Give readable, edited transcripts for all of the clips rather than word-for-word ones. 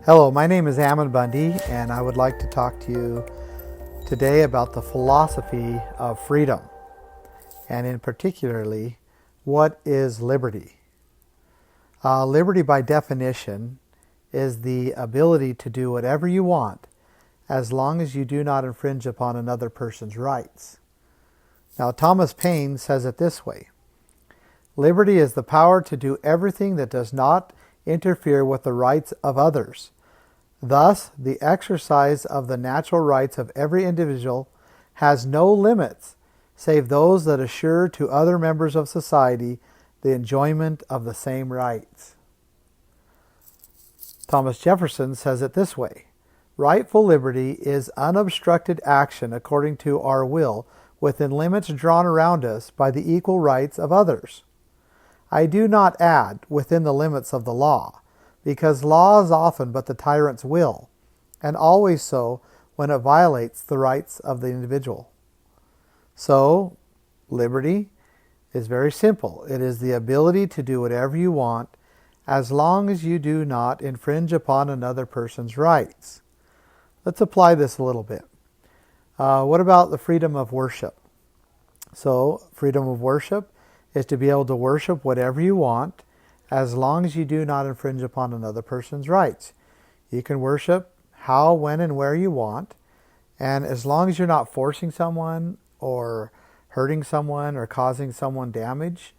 Hello, my name is Ammon Bundy, and I would like to talk to you today about the philosophy of freedom, and in particularly, what is liberty? Liberty, by definition, is the ability to do whatever you want as long as you do not infringe upon another person's rights. Now, Thomas Paine says it this way: liberty is the power to do everything that does not interfere with the rights of others. Thus, the exercise of the natural rights of every individual has no limits, save those that assure to other members of society the enjoyment of the same rights. Thomas Jefferson says it this way: rightful liberty is unobstructed action according to our will within limits drawn around us by the equal rights of others. I do not add within the limits of the law, because law is often but the tyrant's will, and always so when it violates the rights of the individual. So, liberty is very simple. It is the ability to do whatever you want as long as you do not infringe upon another person's rights. Let's apply this a little bit. What about the freedom of worship? So, freedom of worship is to be able to worship whatever you want as long as you do not infringe upon another person's rights. You can worship how, when, and where you want, and as long as you're not forcing someone or hurting someone or causing someone damage,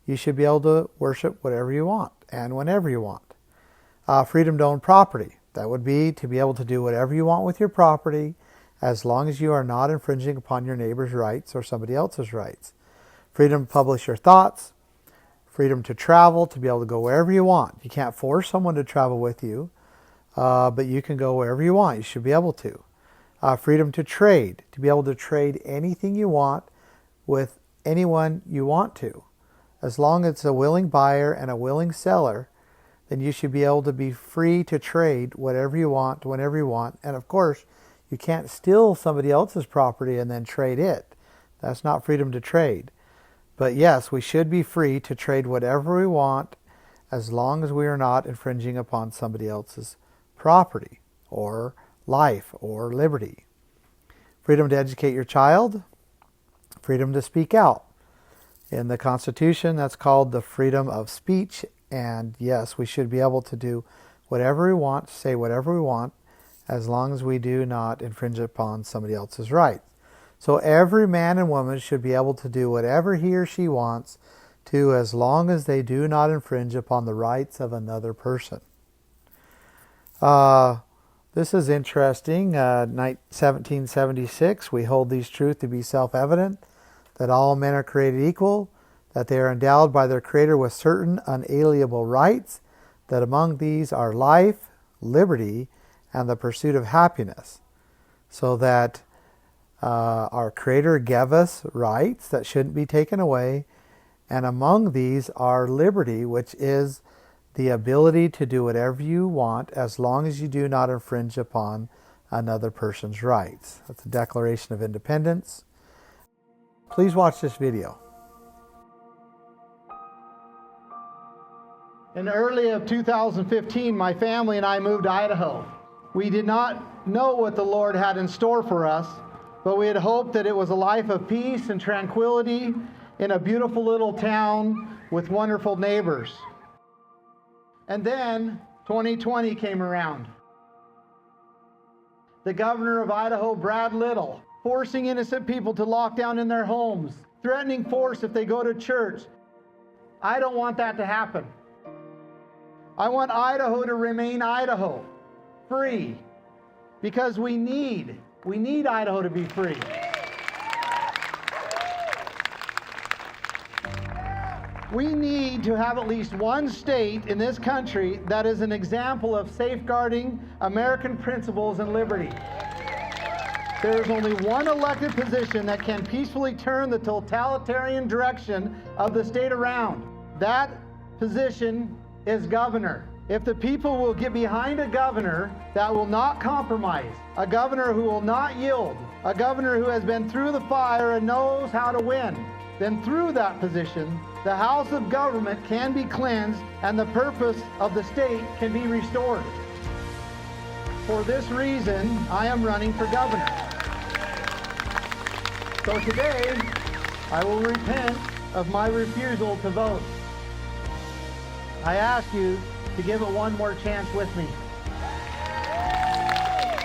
you should be able to worship whatever you want and whenever you want. Freedom to own property. That would be to be able to do whatever you want with your property as long as you are not infringing upon your neighbor's rights or somebody else's rights. Freedom to publish your thoughts. Freedom to travel, to be able to go wherever you want. You can't force someone to travel with you, but you can go wherever you want. You should be able to. Freedom to trade, to be able to trade anything you want with anyone you want to. As long as it's a willing buyer and a willing seller, then you should be able to be free to trade whatever you want, whenever you want. And of course, you can't steal somebody else's property and then trade it. That's not freedom to trade. But yes, we should be free to trade whatever we want as long as we are not infringing upon somebody else's property or life or liberty. Freedom to educate your child. Freedom to speak out. In the Constitution, that's called the freedom of speech. And yes, we should be able to do whatever we want, say whatever we want, as long as we do not infringe upon somebody else's rights. So every man and woman should be able to do whatever he or she wants to as long as they do not infringe upon the rights of another person. This is interesting. 1776, we hold these truths to be self-evident, that all men are created equal, that they are endowed by their Creator with certain unalienable rights, that among these are life, liberty, and the pursuit of happiness. So that our Creator gave us rights that shouldn't be taken away, and among these are liberty, which is the ability to do whatever you want as long as you do not infringe upon another person's rights. That's the Declaration of Independence. Please watch this video. In early of 2015, my family and I moved to Idaho. We did not know what the Lord had in store for us, but we had hoped that it was a life of peace and tranquility in a beautiful little town with wonderful neighbors. And then 2020 came around. The governor of Idaho, Brad Little, forcing innocent people to lock down in their homes, threatening force if they go to church. I don't want that to happen. I want Idaho to remain Idaho, free, because we need Idaho to be free. We need to have at least one state in this country that is an example of safeguarding American principles and liberty. There is only one elected position that can peacefully turn the totalitarian direction of the state around. That position is governor. If the people will get behind a governor that will not compromise, a governor who will not yield, a governor who has been through the fire and knows how to win, then through that position, the house of government can be cleansed and the purpose of the state can be restored. For this reason, I am running for governor. So today, I will repent of my refusal to vote. I ask you to give it one more chance with me.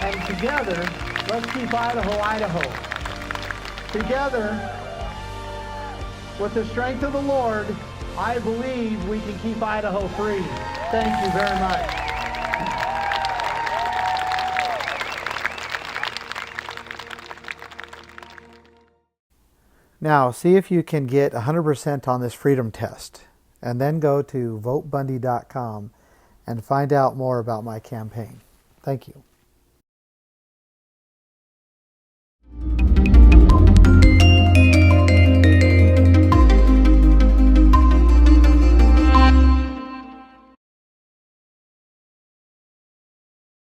And together, let's keep Idaho, Idaho. Together, with the strength of the Lord, I believe we can keep Idaho free. Thank you very much. Now, see if you can get 100% on this freedom test, and then go to votebundy.com and find out more about my campaign. Thank you.